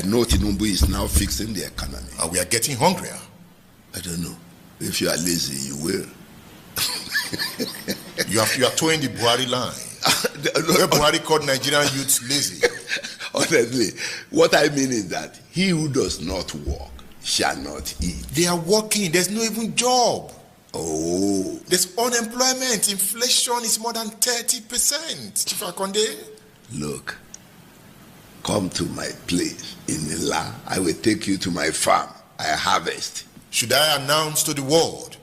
know Tinubu is now fixing the economy. And we are getting hungrier. I don't know. If you are lazy, you will. You are towing the Buhari line. Where Buhari called Nigerian youths lazy. Honestly, what I mean is that he who does not work shall not eat. They are working. There's no even job. Oh. There's unemployment. Inflation is more than 30%. Chief Akande. Look, come to my place in Ila. I will take you to my farm. I harvest. Should I announce to the world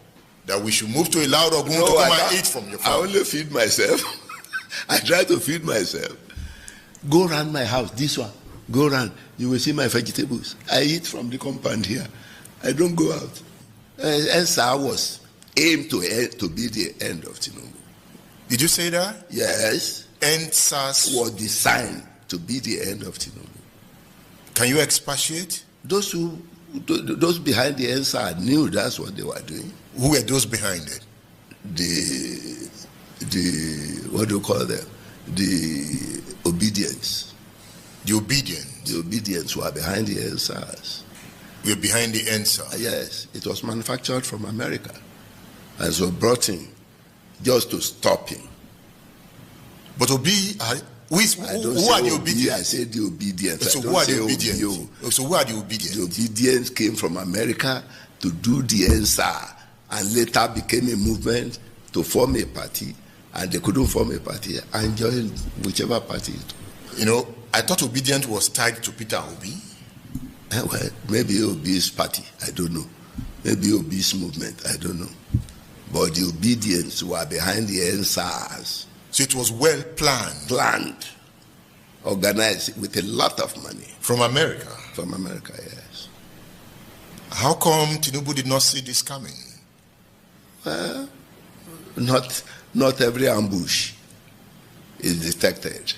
that we should move to Ila or to come and eat from your farm? I only feed myself. I try to feed myself. Go around my house, this one. Go around. You will see my vegetables. I eat from the compound here. I don't go out. ENSA was aimed to be the end of Tinubu. Did you say that? Yes. ENSA was designed to be the end of Tinubu. Can you expatiate? Those behind the ENSA knew that's what they were doing. Who were those behind it? The what do you call them? The obedience. The obedience. The obedience were behind the ENSAs. We're behind the ENSA. Yes, it was manufactured from America, and so brought in just to stop him. But Obi, who are the obedience? I said the obedience. So who are the obedience? So who are the obedience? The obedience came from America to do the ENSA, and later became a movement to form a party, and they couldn't form a party and join whichever party. You know, I thought obedience was tied to Peter Obi. Well, maybe Obi's party, I don't know. Maybe Obi's movement, I don't know. But the obedience were behind the ENSAs. So it was well planned. Planned. Organized with a lot of money. From America? From America, yes. How come Tinubu did not see this coming? Well, not every ambush is detected.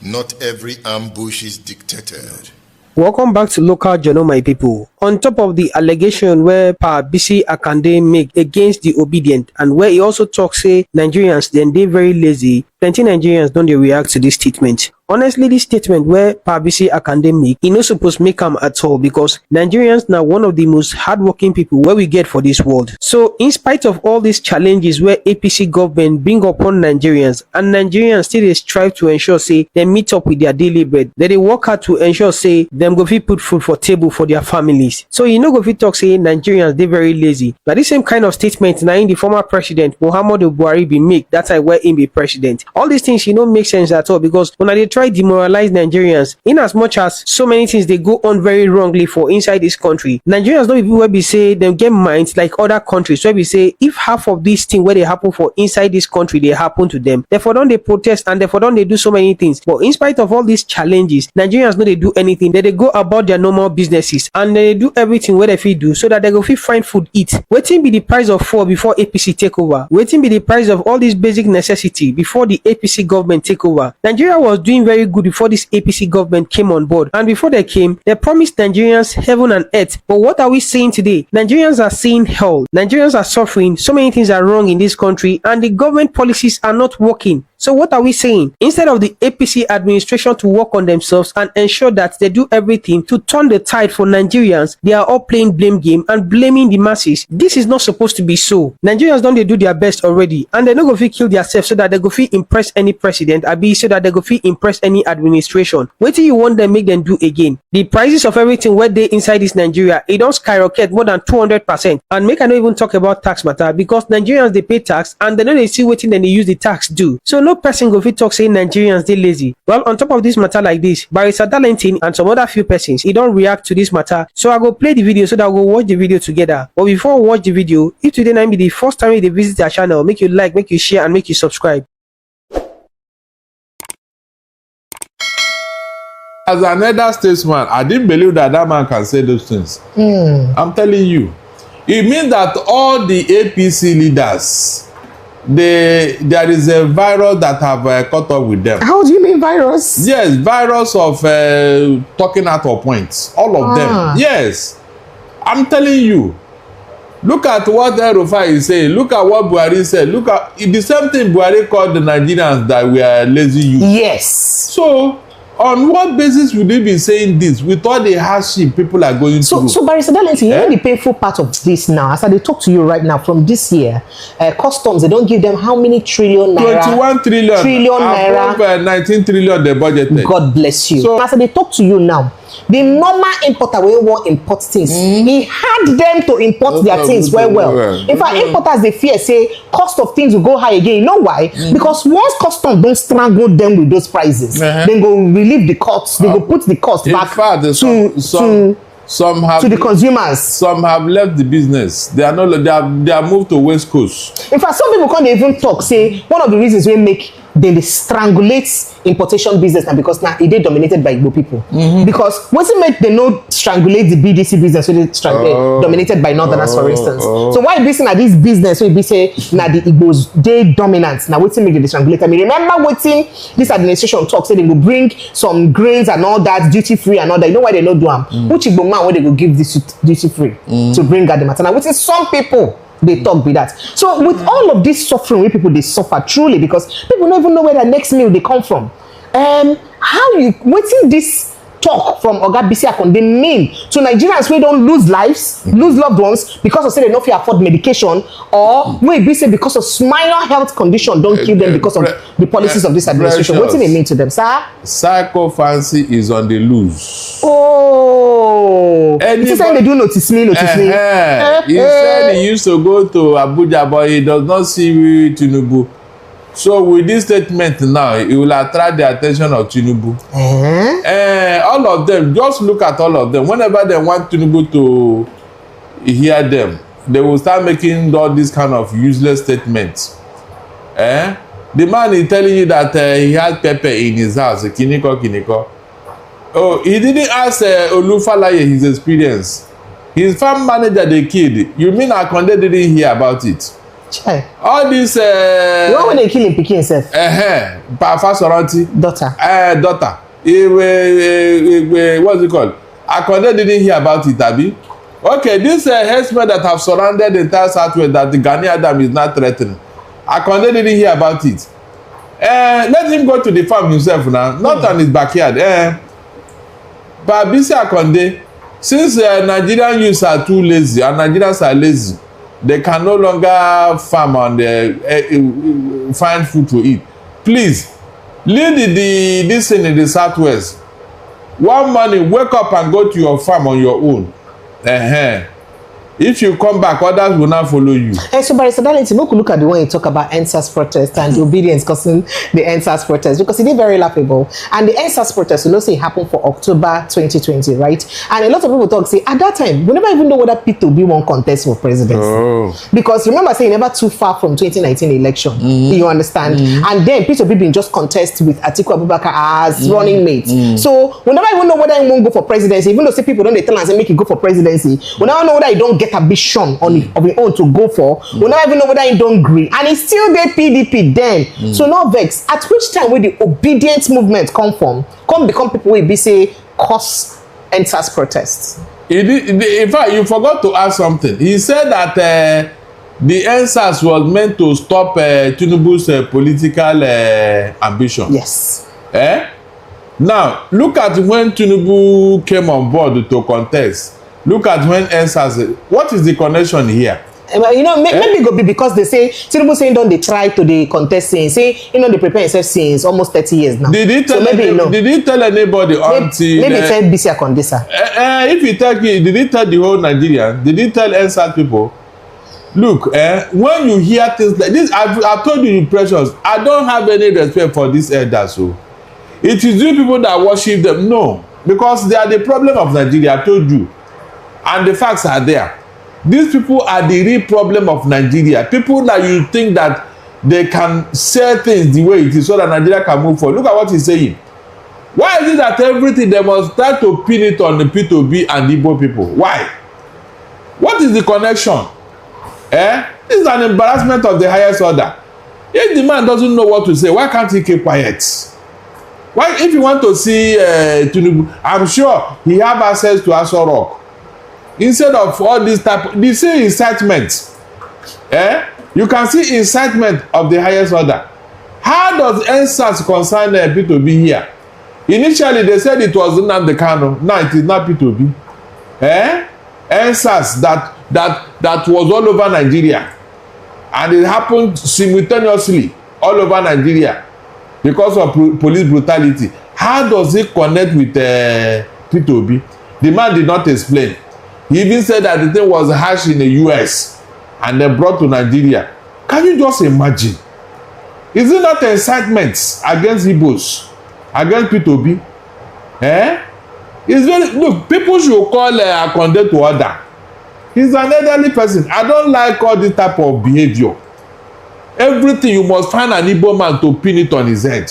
Not every ambush is dictated. Welcome back to Local Journal, my people. On top of the allegation where Bisi Akande make against the obedient, and where he also talks say Nigerians then they very lazy, plenty Nigerians don't they react to this statement. Honestly, this statement where Bisi Akande make, he no supposed make them at all, because Nigerians now one of the most hardworking people where we get for this world. So in spite of all these challenges where APC government bring upon Nigerians, and Nigerians still they strive to ensure say they meet up with their daily bread, that they work hard to ensure say them go fit put food for table for their families. So you know go fit talk say Nigerians they very lazy. But this same kind of statement now in the former president Muhammadu Buhari be make that I where him be president. All these things make sense at all, because when they try demoralize Nigerians, in as much as so many things they go on very wrongly for inside this country, Nigerians don't people where be say them get minds like other countries where we say if half of these things where they happen for inside this country they happen to them, therefore don't they protest and therefore don't they do so many things. But in spite of all these challenges, Nigerians know they do anything, that they go about their normal businesses and they do everything where they fit do so that they go fit find food eat. Waiting be the price of fuel before APC take over. Waiting be the price of all these basic necessity before the APC government take over. Nigeria was doing very good before this APC government came on board, and before they came, they promised Nigerians heaven and earth. But what are we saying today? Nigerians are seeing hell. Nigerians are suffering. So many things are wrong in this country, and the government policies are not working. So what are we saying? Instead of the APC administration to work on themselves and ensure that they do everything to turn the tide for Nigerians, they are all playing blame game and blaming the masses. This is not supposed to be so. Nigerians don't they do their best already, and they no go fit kill themselves so that they go fit impress any president, abi so that they go fit impress any administration. What do you want them make them do again? The prices of everything where they inside this Nigeria, it don't skyrocket more than 200%. And make I not even talk about tax matter, because Nigerians they pay tax and they know they see what thing then they use the tax do. So no person go fit talk say Nigerians they lazy. Well, on top of this matter like this, Barrister Darlington and some other few persons, he don't react to this matter. So I go play the video so that we'll watch the video together. But before we watch the video, if today might be the first time you visit our channel, make you like, make you share, and make you subscribe. As an elder statesman, I didn't believe that man can say those things. I'm telling you. It means that all the APC leaders, there is a virus that have caught up with them. How do you mean virus? Yes, virus of talking out of points. All of them. Yes. I'm telling you. Look at what El-Rufai is saying. Look at what Buhari said. Look at the same thing Buhari called the Nigerians that we are lazy youth. Yes. So On what basis would you be saying this with all the hardship people are going through? So Barrister Darlington, you know the painful part of this now, as I talk to you right now, from this year, customs, they don't give them how many trillion naira? 21 trillion. Trillion naira. Above 19 trillion they budgeted. God bless you. So, as I talk to you now, the normal importer wey wan import things, he had them to import their things well. In fact, importers dey fear say cost of things will go high again. You know why? Because once customs don strangle them with those prices, then go relieve the cost. They go put the cost back fact, some have to the consumers. Some have left the business. They are moved to West Coast. In fact, some people can't even talk. Say one of the reasons we make they strangulate importation business now because now it is dominated by Igbo people. Because once it make they no strangulate the BDC business, so they dominated by Northerners, for instance. So why this na this business? So it be say now the Igbos they dominant. Now waiting make they strangulate. I mean, remember waiting this administration talk say they will bring some grains and all that duty free and all that. You know why they not do them? Which Igbo man when they go give this duty free to bring at the matter? Now waiting some people. They talk with that. So with all of this suffering where people they suffer truly because people don't even know where their next meal they come from. How you waiting this talk from Oga Bisi Akande mean to Nigerians who don't lose lives, lose loved ones because of say they don't afford medication, or maybe say because of minor health condition don't kill them because of the policies of this administration. What do they mean to them, sir? Psycho fancy is on the loose. Oh, it's saying they do notice me. He said he used to go to Abuja, but he does not see Tinubu. So with this statement now, it will attract the attention of Tinubu. All of them, just look at all of them. Whenever they want Tinubu to hear them, they will start making all these kind of useless statements. The man is telling you that he has pepper in his house, kiniko. Oh, he didn't ask Olufalaye his experience. His farm manager they killed. You mean Akande didn't hear about it? Chai. All this you know when they kill him pikin himself? Papa Soranti. Daughter. Daughter. What's it called? Akande didn't hear about it, Abi. Okay, this herdsmen that have surrounded the entire Southwest that the Gani Adam is not threatening. Akande didn't hear about it. Let him go to the farm himself now, not on his backyard. But Bisi Akande, since Nigerian youths are too lazy and Nigerians are lazy, they can no longer farm and find food to eat. Please, leave this thing in the Southwest. One morning, wake up and go to your farm on your own. If you come back, others will not follow you. So Barrister Darlington, we could look at the way you talk about NSAS protest and the obedience causing the NSAS protest because it is very laughable. And the NSAS protest, you know, say it happened for October 2020, right? And a lot of people talk, say, at that time, we never even know whether P2B won contest for presidency. Because remember, say, never too far from 2019 election. You understand? And then P2B been just contest with Atiku Abubakar as running mate. So we never even know whether he won't go for presidency. Even though say people don't they tell us and make it go for presidency, we never know whether he don't get ambition on of his own to go for. We never even know whether he don't agree. And he still get PDP then. So no vex. At which time will the obedient movement come become people will be say cause NSAS protests? In fact, you forgot to ask something. He said that the NSAS was meant to stop Tinubu's political ambition. Yes. Now, look at when Tinubu came on board to contest. Look at when NSAS. What is the connection here? You know, maybe go be because they say Tinubu saying don't they try to the contest say you know they prepare himself since almost 30 years now. Did he tell Did he tell anybody until maybe tell Bisi Akande, sir? If he tell you, did he tell the whole Nigerian? Did he tell NSAS people? Look, when you hear things like this, I've told you, Precious, I don't have any respect for these elders. So it is you people that worship them. No, because they are the problem of Nigeria. I told you. And the facts are there. These people are the real problem of Nigeria. People that you think that they can say things the way it is so that Nigeria can move forward. Look at what he's saying. Why is it that everything they must start to pin it on the P2B and the Igbo people? Why? What is the connection? This is an embarrassment of the highest order. If the man doesn't know what to say, why can't he keep quiet? Why, if you want to see Tinubu, I'm sure he have access to Aso Rock. Instead of all this type, you see incitement. You can see incitement of the highest order. How does NSAS concern P2B here? Initially, they said it was Nnamdi Kanu. Now it is not P2B. NSAS that was all over Nigeria. And it happened simultaneously all over Nigeria because of police brutality. How does it connect with P2B? The man did not explain. He even said that the thing was hatched in the US and then brought to Nigeria. Can you just imagine? Is it not incitement against Igbos, against P2B? It's very, look, people should call Akande to order. He's an elderly person. I don't like all this type of behavior. Everything you must find an Igbo man to pin it on his head.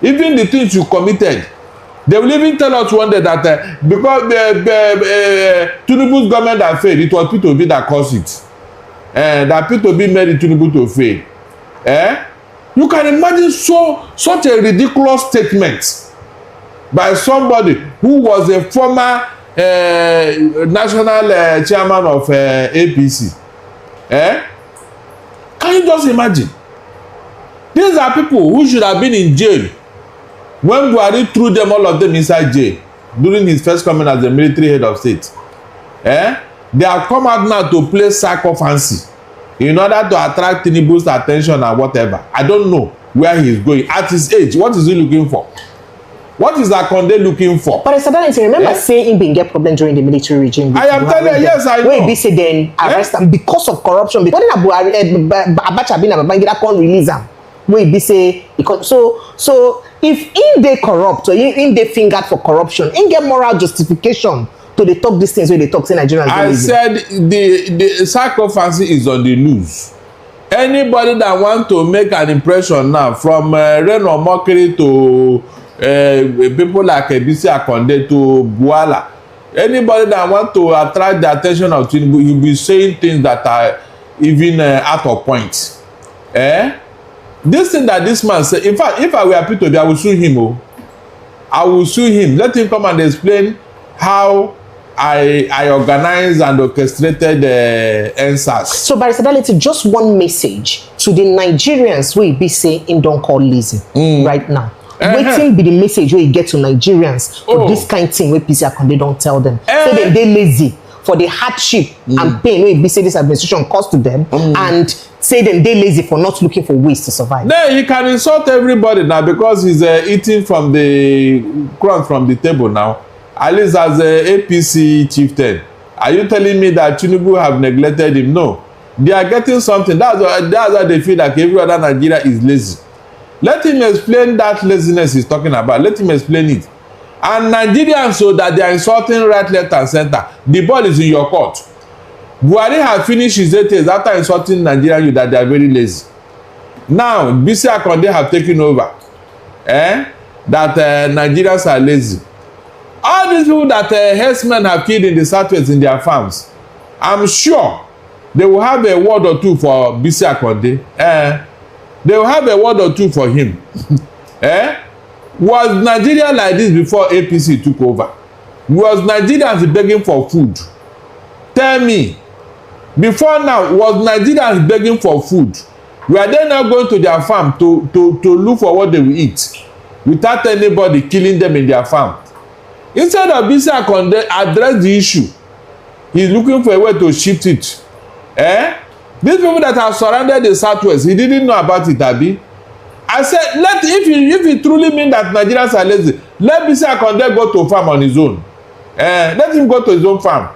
Even the things you committed. They will even tell us one day that because Tinubu's government had failed, it was P2B that caused it. That P2B made Tinubu to fail. You can imagine such a ridiculous statement by somebody who was a former national chairman of APC. Can you just imagine? These are people who should have been in jail when Buhari threw them, all of them, inside jail during his first coming as the military head of state. They have come out now to play psychophancy in order to attract Tinubu's attention and whatever. I don't know where he is going. At his age, what is he looking for? What is Akande looking for? But I remember saying he been get problem during the military regime. I am telling you, yes, I know. When Bisi then arrest him because of corruption. Because Abacha bin Babangida can't release him. When Bisi because so if in they corrupt or in they fingered for corruption, in get moral justification to the talk these things when they talk to Nigerians. I said the sacrifice is on the loose. Anybody that want to make an impression now, from Reno Mokiri to people like Bisi Akande to Buala, anybody that want to attract the attention of Tinubu, he will be saying things that are even out of point. This thing that this man said, in fact, if I were P2B, I would sue him. I will sue him. Let him come and explain how I organized and orchestrated the NSAS. So, Barrister, just one message to the Nigerians who be saying him don't call lazy right now. Waiting be the message where you get to Nigerians for this kind of thing where Bisi Akande don't tell them. Say they lazy for the hardship and pain where Bisi this administration caused to them, and say them they lazy for not looking for ways to survive. Then he can insult everybody now because he's eating from the crumbs from the table now. At least as a APC chieftain. Are you telling me that Tinubu have neglected him? No. They are getting something. That's why they feel like every other Nigeria is lazy. Let him explain that laziness he's talking about. Let him explain it. And Nigerians, so that they are insulting right, left, and center. The ball is in your court. Buhari has finished his 8 years after insulting Nigerians that they are very lazy. Now, Bisi Akande have taken over. That Nigerians are lazy. All these people that herdsmen have killed in the southwest in their farms, I'm sure they will have a word or two for Bisi Akande. They will have a word or two for him. Was Nigeria like this before APC took over? Was Nigerians begging for food? Tell me. Before now, was Nigerians begging for food? Were they not going to their farm to look for what they will eat without anybody killing them in their farm? Instead of Bisi Akande address the issue, he's looking for a way to shift it. These people that have surrounded the southwest, he didn't know about it, Abi. I said, if you truly mean that Nigerians are lazy, let Bisi Akande go to farm on his own. Let him go to his own farm.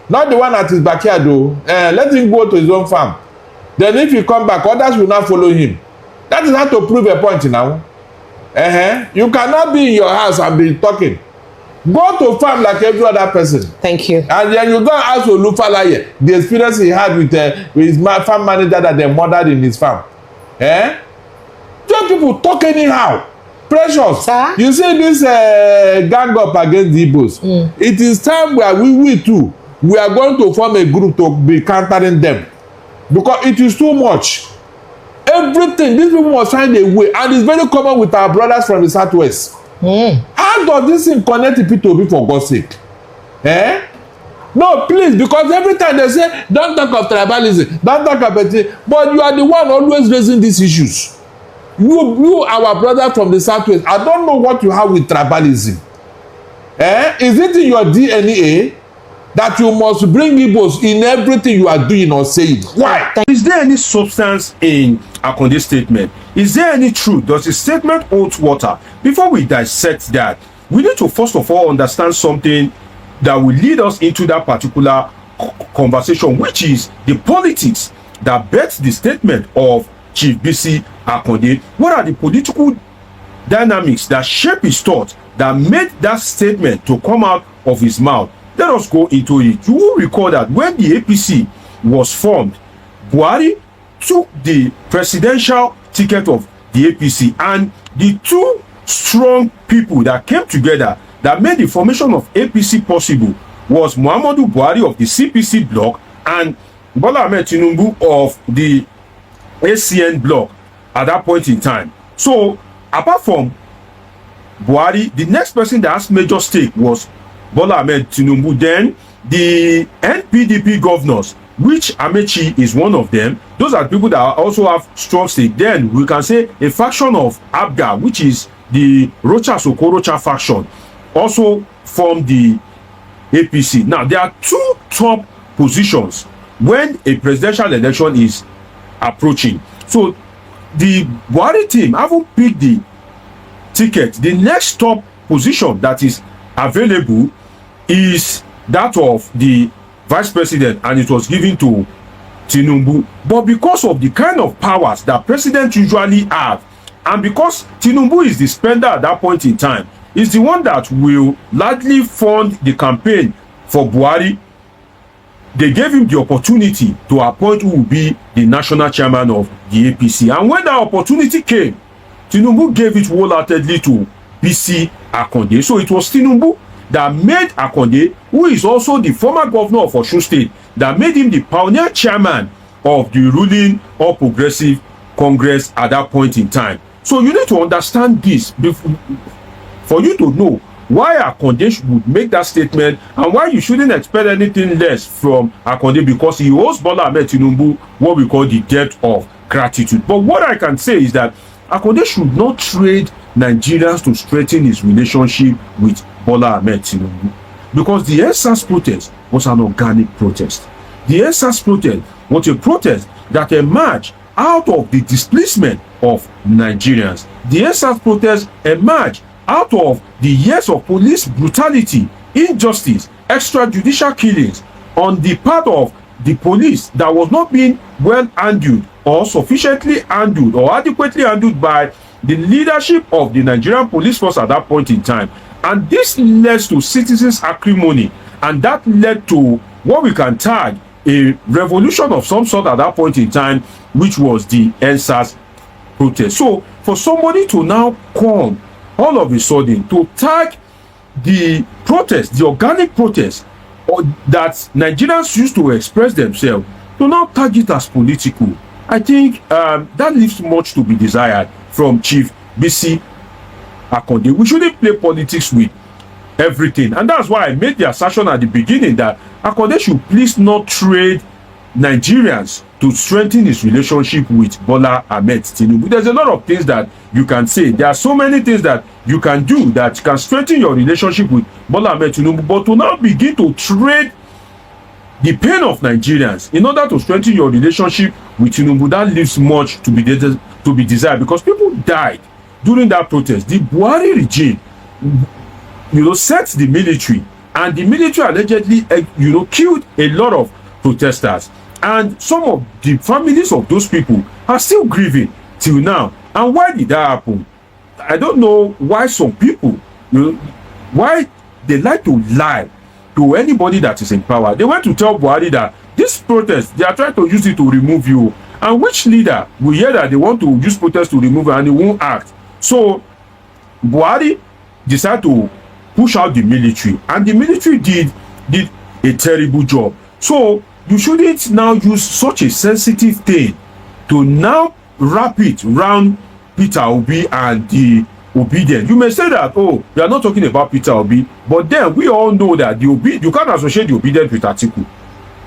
Not the one at his backyard, though. Let him go to his own farm. Then if he come back, others will not follow him. That is how to prove a point now. You cannot be in your house and be talking. Go to farm like every other person. Thank you. And then you go and ask Olufalaye the experience he had with his farm manager that they murdered in his farm. Just people talk anyhow. Precious. Sir? You see this gang up against the Igbos. It is time where we too, we are going to form a group to be countering them. Because it is too much. Everything, these people must find a way. And it's very common with our brothers from the southwest. How does this thing connect to P2B for God's sake? No, please, because every time they say, don't talk of tribalism, don't talk about it, but you are the one always raising these issues. You, our brother from the southwest, I don't know what you have with tribalism. Is it in your DNA that you must bring Igbos in everything you are doing or saying? Why? Is there any substance in Akande's statement? Is there any truth? Does his statement hold water? Before we dissect that, we need to first of all understand something that will lead us into that particular conversation, which is the politics that backs the statement of Chief Bisi Akande. What are the political dynamics that shape his thought that made that statement to come out of his mouth? Let us go into it. You will recall that when the APC was formed, Buhari took the presidential ticket of the APC, and the two strong people that came together that made the formation of APC possible was Muhammadu Buhari of the CPC bloc and Bola Ahmed Tinubu of the ACN bloc at that point in time. So apart from Buhari, the next person that has major stake was Bola Ahmed Tinubu. Then the NPDP governors, which Amechi is one of them, those are people that also have strong stake. Then we can say a faction of Abga, which is the Rocha Sokorocha faction, also formed the APC. Now there are two top positions when a presidential election is approaching. So the Buhari team haven't picked the ticket. The next top position that is available is that of the vice president, and it was given to Tinubu. But because of the kind of powers that presidents usually have, and because Tinubu is the spender at that point in time, is the one that will largely fund the campaign for Buhari, they gave him the opportunity to appoint who will be the national chairman of the APC. And when that opportunity came, Tinubu gave it wholeheartedly to Bisi Akande. So it was Tinubu that made Akande, who is also the former governor of Osun State, that made him the pioneer chairman of the ruling All Progressive Congress at that point in time. So you need to understand this for you to know why Akande would make that statement and why you shouldn't expect anything less from Akande, because he owes Bola Ahmed Tinubu what we call the debt of gratitude. But what I can say is that Akande should not trade Nigerians to strengthen his relationship with Bola Ahmed Tinubu, because the EndSARS protest was an organic protest. The EndSARS protest was a protest that emerged out of the displacement of Nigerians. The EndSARS protest emerged out of the years of police brutality, injustice, extrajudicial killings on the part of the police that was not being well handled or sufficiently handled or adequately handled by the leadership of the Nigerian police force at that point in time. And this led to citizens' acrimony, and that led to what we can tag a revolution of some sort at that point in time, which was the EndSARS protest. So for somebody to now come all of a sudden to tag the protest, the organic protest that Nigerians used to express themselves, to now tag it as political, I think that leaves much to be desired from Chief Bisi Akande. We shouldn't play politics with everything, and that's why I made the assertion at the beginning that Akande should please not trade Nigerians to strengthen his relationship with Bola Ahmed Tinubu. There's a lot of things that you can say. There are so many things that you can do that can strengthen your relationship with Bola Ahmed Tinubu, but to now begin to trade the pain of Nigerians in order to strengthen your relationship with Tinubu, that leaves much to be desired, because people died during that protest. The Buhari regime, sent the military, and the military allegedly, killed a lot of protesters. And some of the families of those people are still grieving till now. And why did that happen? I don't know why some people, why they like to lie to anybody that is in power. They went to tell Buhari that this protest, they are trying to use it to remove you. And which leader will hear that they want to use protest to remove you and they won't act? So Buhari decided to push out the military, and the military did a terrible job. So you shouldn't now use such a sensitive thing to now wrap it around Peter Obi and the obedient. You may say that, oh, we are not talking about Peter Obi, but then we all know that you can't associate the obedient with Atiku.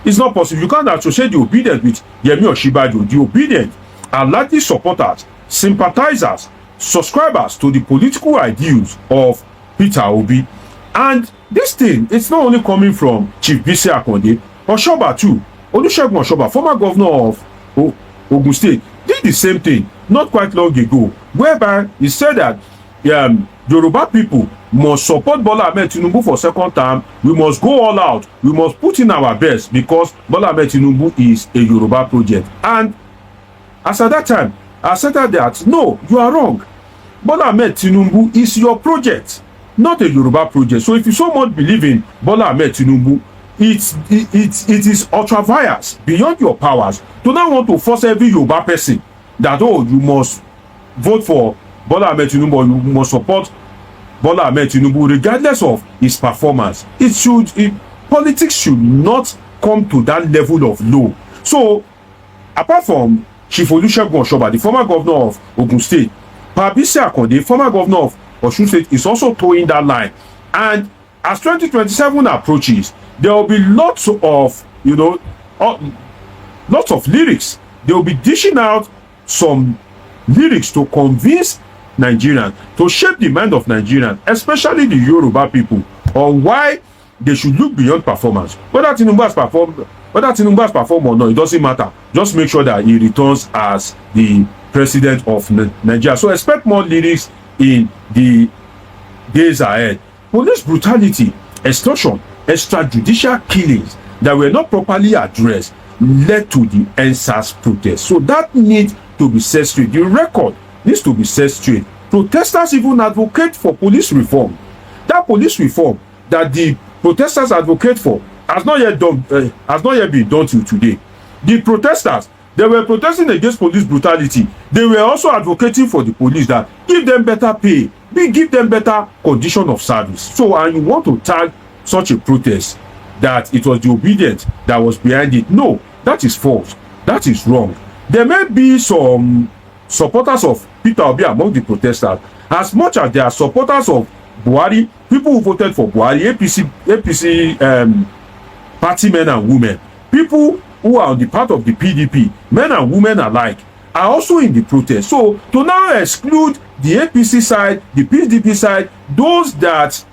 It's not possible. You can't associate the obedient with Yemi Osinbajo. The obedient are largely supporters sympathizers, subscribers to the political ideals of Peter Obi. And this thing, it's not only coming from Chief Bisi Akande, Oshoba too. Olusegun Oshoba, former governor of Ogun State, did the same thing not quite long ago, whereby he said that Yoruba people must support Bola Ahmed Tinubu for second term. We must go all out. We must put in our best because Bola Ahmed Tinubu is a Yoruba project. And as at that time, I said that no, you are wrong. Bola Ahmed Tinubu is your project, not a Yoruba project. So if you so much believe in Bola Ahmed Tinubu, it is ultra vires beyond your powers to now want to force every Yoruba person that you must vote for Bola Ahmed Tinubu, or you must support Bola Ahmed Tinubu regardless of his performance. Politics should not come to that level of low. So apart from Chief Olusegun Oshoba, the former governor of Ogun State, Bisi Akande, former governor of Osun State, is also towing that line. And as 2027 approaches, there will be lots of lyrics. They will be dishing out some lyrics to convince Nigerians, to shape the mind of Nigerians, especially the Yoruba people, on why they should look beyond performance. Whether Tinubu has performed or not, it doesn't matter. Just make sure that he returns as the president of Nigeria. So expect more lyrics in the days ahead. Police brutality, extortion, extrajudicial killings that were not properly addressed led to the NSAS protest. So that needs to be set straight. The record needs to be set straight. Protesters even advocate for police reform. That police reform that the protesters advocate for has not yet been done till today. The protesters, they were protesting against police brutality. They were also advocating for the police that give them better pay, give them better condition of service. So, and you want to tag such a protest that it was the obedient that was behind it? No, that is false. That is wrong. There may be some supporters of Peter Obi among the protesters, as much as there are supporters of Buhari, people who voted for Buhari, APC party men and women, people who are on the part of the PDP, men and women alike, are also in the protest. So to now exclude the APC side, the PDP side, those that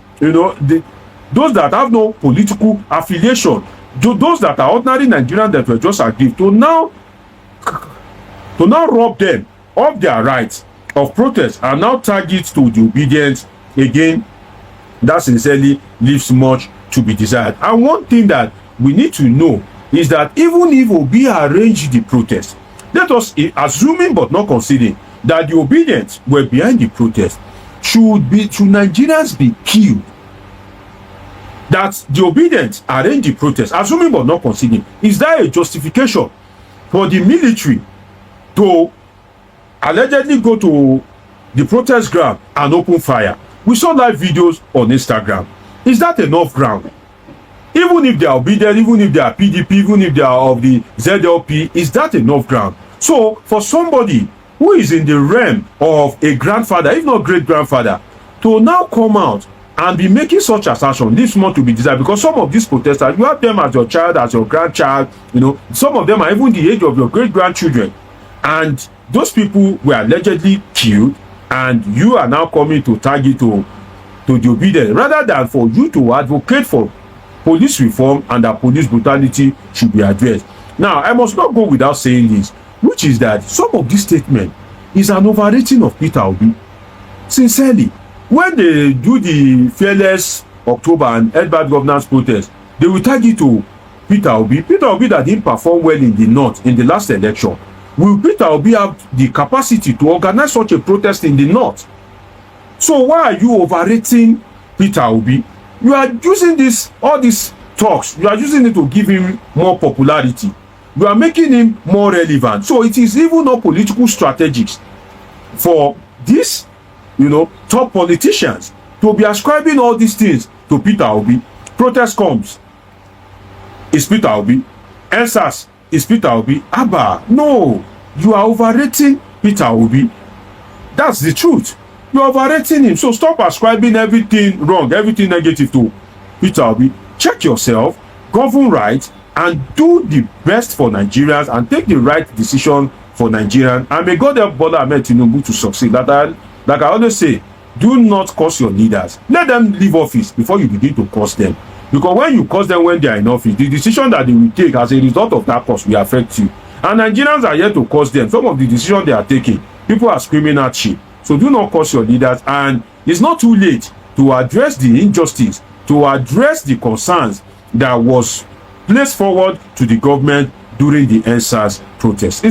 those that have no political affiliation, those that are ordinary Nigerians that were just aggrieved, to now rob them of their rights of protest and now tag it to the obedience again, that sincerely leaves much to be desired. And one thing that we need to know is that even if Obi arranged the protest, let us, assuming but not considering that the obedience were behind the protest, should Nigerians be killed? That the obedience arranged the protest, assuming but not considering, is there a justification for the military to allegedly go to the protest ground and open fire? We saw live videos on Instagram. Is that enough ground? Even if they are obedient, even if they are PDP, even if they are of the ZLP, is that enough ground? So for somebody who is in the realm of a grandfather, if not great grandfather, to now come out and be making such assertion, this more to be desired, because some of these protesters, you have them as your child, as your grandchild, some of them are even the age of your great grandchildren, and those people were allegedly killed, and you are now coming to target to the obedient, rather than for you to advocate for police reform and that police brutality should be addressed. Now, I must not go without saying this, which is that some of this statement is an overrating of Peter Obi. Sincerely, when they do the Fearless October and Edbad Governance protest, they will target to Peter Obi. Peter Obi that didn't perform well in the north in the last election. Will Peter Obi have the capacity to organize such a protest in the north? So why are you overrating Peter Obi? You are using all these talks, you are using it to give him more popularity. You are making him more relevant. So it is even not political strategies for these, top politicians to be ascribing all these things to Peter Obi. Protest comes, it's Peter Obi. NSAS is Peter Obi. Abba, no, you are overrating Peter Obi. That's the truth. You are overrating him. So stop ascribing everything wrong, everything negative to Peter Obi. Check yourself, govern right, and do the best for Nigerians and take the right decision for Nigerians. And may God help Bola Ahmed Tinubu to succeed. Like I always say, do not curse your leaders. Let them leave office before you begin to curse them. Because when you curse them when they are in office, the decision that they will take as a result of that curse will affect you. And Nigerians are yet to curse them. Some of the decisions they are taking, people are screaming at you. So do not curse your leaders. And it's not too late to address the injustice, to address the concerns that was placed forward to the government during the NSAS protest.